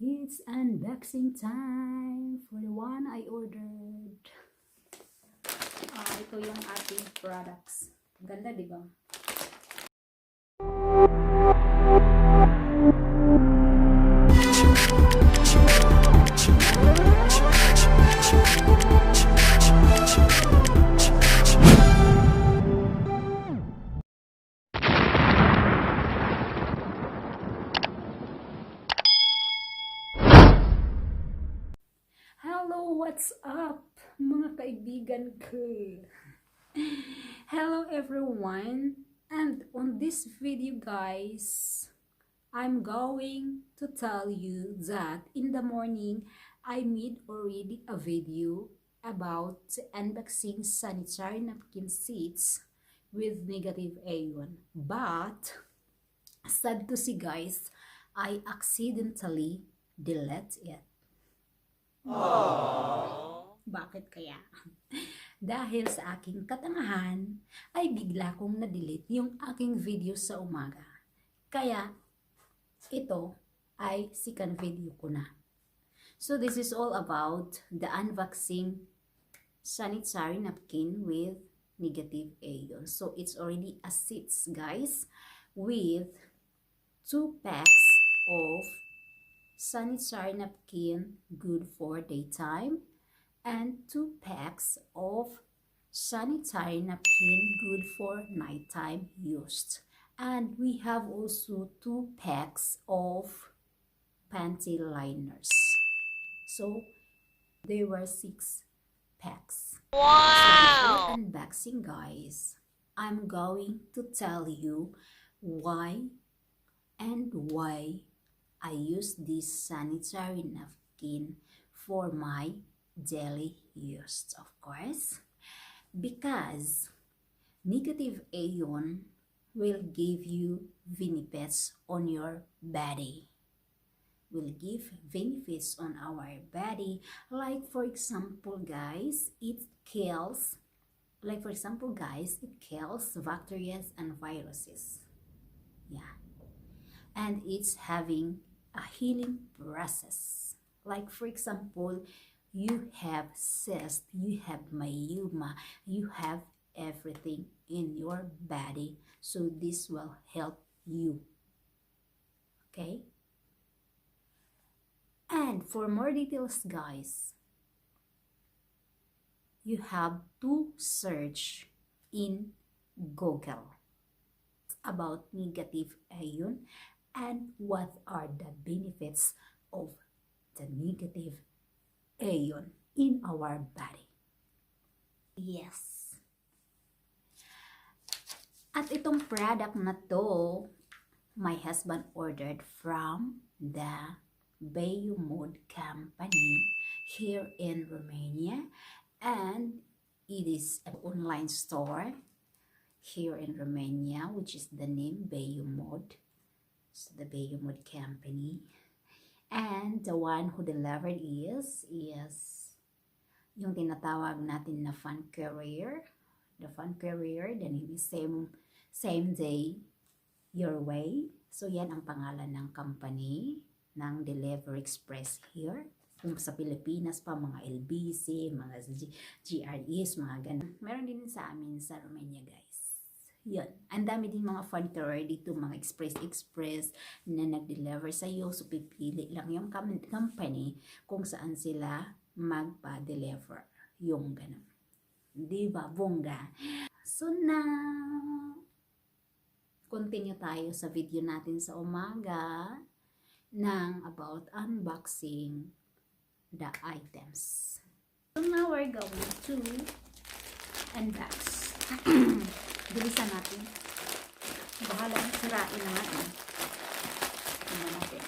It's unboxing time for the one I ordered. Ito yung ating products. Ganda, di ba? Hello, what's up, mga kaibigan ko? Hello everyone, and on this video guys, I'm going to tell you that in the morning I made already a video about unboxing sanitary napkin sets with negative ion, but sad to see guys, I accidentally delete it. Bakit kaya? Dahil sa aking katangahan, ay bigla kong na-delete yung aking video sa umaga. Kaya, ito ay second video ko na. So, this is all about the unboxing sanitary napkin with negative ion. So, it's already a sets, guys, with 2 packs of sanitary napkin good for daytime and 2 packs of sanitary napkin good for nighttime used. And we have also 2 packs of panty liners. So there were 6 packs. Wow! So before unboxing guys, I'm going to tell you why I use this sanitary napkin for my daily use, of course, because negative ion will give you benefits on your body. Will give benefits on our body, like for example guys, it kills bacteria and viruses. Yeah, and it's having a healing process. Like for example, you have cyst, you have myoma, you have everything in your body. So this will help you. Okay? And for more details, guys, you have to search in Google about negative ion and what are the benefits of the negative ion in our body. Yes. At itong product na to, my husband ordered from the Mgelsingswithyou company here in Romania, and it is an online store here in Romania, which is the name Mgelsingswithyou. So the Mgelsingswithyou company. And the one who delivered is yung tinatawag natin na fan courier. The fan courier, then it is same day your way. So yan ang pangalan ng company ng Delivery Express here. Kung sa Pilipinas pa, mga LBC, mga GREs, mga ganun. Meron din sa amin sa Romania guys. Yun. Ang dami din mga fan courier dito, mga express na nag-deliver sa iyo. So, pipili lang yung company kung saan sila magpa-deliver. Yung ganun. Diba? Bongga. So, now, continue tayo sa video natin sa umaga ng about unboxing the items. So, now we're going to unbox. Bilisan natin. Bahala sirain na natin. Tingnan natin.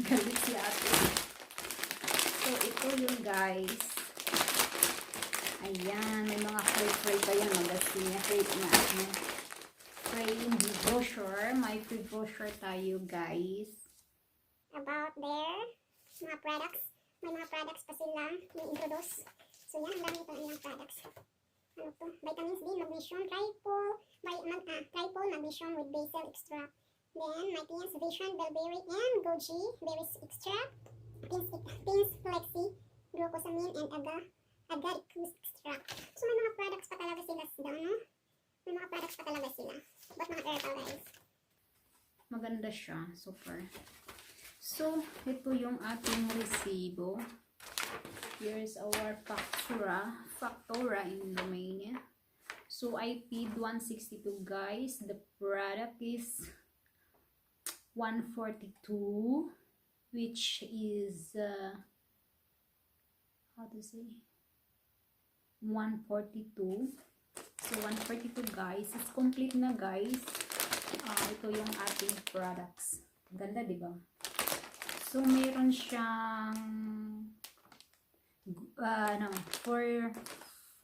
Galit si ate. So, ito yung guys. Ayan. May mga free pa yan. Magazine niya. Free brochure. May free brochure tayo guys. About their mga products. May mga products pa sila. May introduce. So, yan. Ang dami ito ng products. Ano to? Vitamins D, magnesium, tripol, magnesium with basil extract, Then, my Teens Vision, Bellberry, and Goji, Berries Extract. Teens Flexi, Glucosamine, and Agaricus Extract. So, may mga products pa talaga sila doon, no? May mga products pa talaga sila. But mga herbal, guys. Maganda siya. Super. So, ito yung ating resibo. Here's our factura in Romania. So, I paid 162, guys. The product is 142, which is, how to say, 142. So, 142, guys. It's complete na, guys. Ito yung ating products. Ganda, di ba? So, meron siyang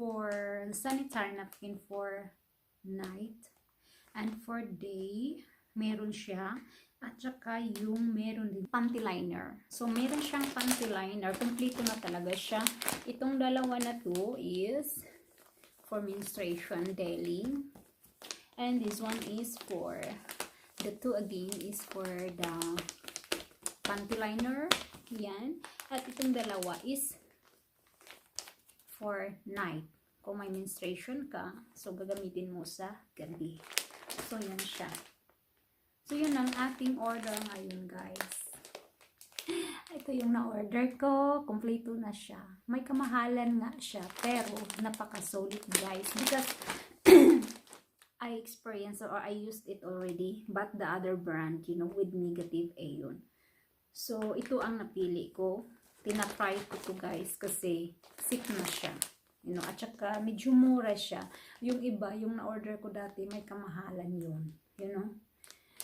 for sanitary napkin for night and for day, meron siya. At saka yung meron din panty liner. So, meron siyang panty liner. Kompleto na talaga siya. Itong dalawa na to is for menstruation daily. And this one is for, the two again is for the panty liner. Yan. At itong dalawa is for night. Kung may menstruation ka, so gagamitin mo sa gabi. So, yan siya. So, yun ang ating order ngayon, guys. Ito yung na-order ko. Kompleto na siya. May kamahalan nga siya. Pero, napaka-solid, guys. Because, I experienced or I used it already. But the other brand, you know, with negative ayon. So, ito ang napili ko. Tinatry ko to, guys. Kasi, sick na siya. You know, at saka, medyo mura siya. Yung iba, yung na-order ko dati, may kamahalan yun. You know?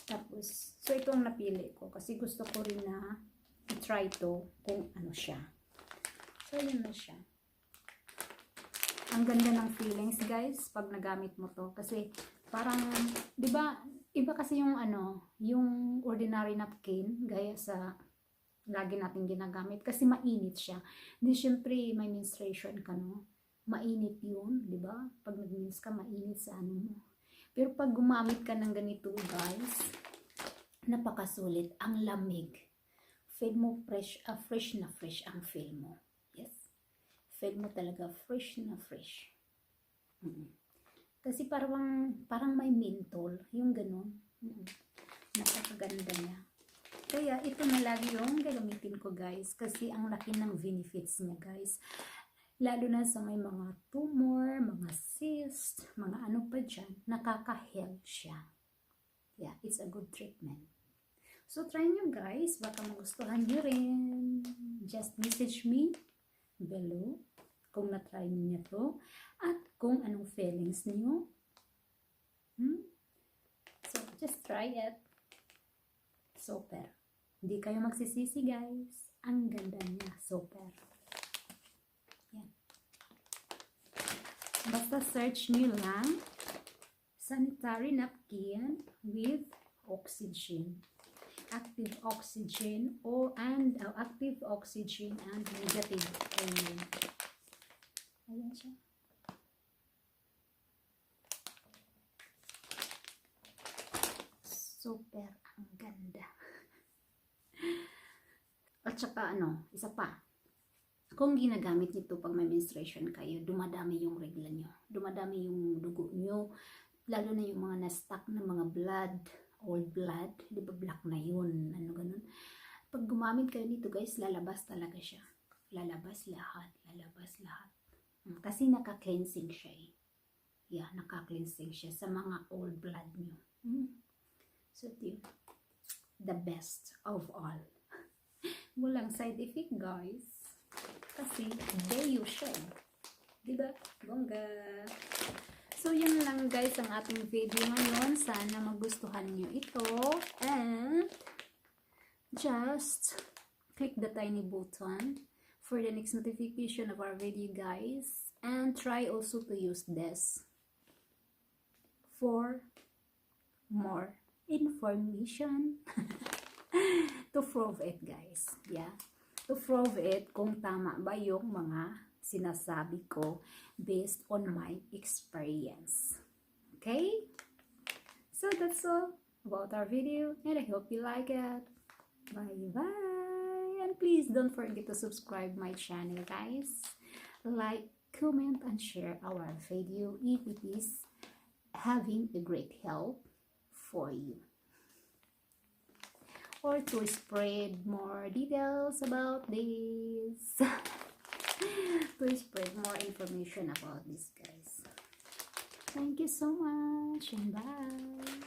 Tapos, so ito ang napili ko. Kasi gusto ko rin na i-try to kung ano siya. So, yun na siya. Ang ganda ng feelings, guys, pag nagamit mo to. Kasi, parang, di ba, iba kasi yung ano, yung ordinary napkin, gaya sa lagi natin ginagamit. Kasi mainit siya. Di, syempre, may menstruation ka, no? Mainit yun, di ba? Pag nag-mens ka, mainit sa ano mo. Pero pag gumamit ka ng ganito, guys, napakasulit. Ang lamig. Feel mo fresh na fresh ang feel mo. Yes. Feel mo talaga fresh na fresh. Kasi parang may menthol. Yung ganun. Napakaganda niya. Kaya ito na lagi yung gagamitin ko, guys. Kasi ang laki ng benefits niya, guys. Lalo na sa may mga tumor, mga cyst, mga ano pa dyan, nakaka-help siya. Yeah, it's a good treatment. So, try nyo, guys. Baka magustuhan nyo rin. Just message me below kung na-try niyo to at kung anong feelings niyo. So, just try it. Super. Hindi kayo magsisisi, guys. Ang ganda niya. Super. Basta search nyo lang sanitary napkin with oxygen. Active oxygen and negative ayon. Ayan siya. Super ang ganda. At saka isa pa. Kung ginagamit nito pag may menstruation kayo, dumadami yung regla nyo. Dumadami yung dugo nyo. Lalo na yung mga na-stuck na mga blood, old blood. Di ba black na yun? Ano ganun. Pag gumamit kayo nito, guys, lalabas talaga siya. Lalabas lahat. Lalabas lahat. Kasi naka-cleansing siya eh. Yeah, naka-cleansing siya sa mga old blood nyo. So, the best of all. Walang side effect, guys. Kasi, deyo siya. Diba? Bongga. So, yun lang, guys, ang ating video ngayon. Sana magustuhan nyo ito. And, just click the tiny button for the next notification of our video, guys. And try also to use this for more information. To prove it, guys. Yeah. To prove it kung tama ba yung mga sinasabi ko based on my experience. Okay? So, that's all. about our video, and I hope you like it. Bye bye, and please don't forget to subscribe my channel, guys. Like, comment, and share our video if it is having a great help for you, or to spread more details about this. To spread more information about this, guys. Thank you so much, and bye.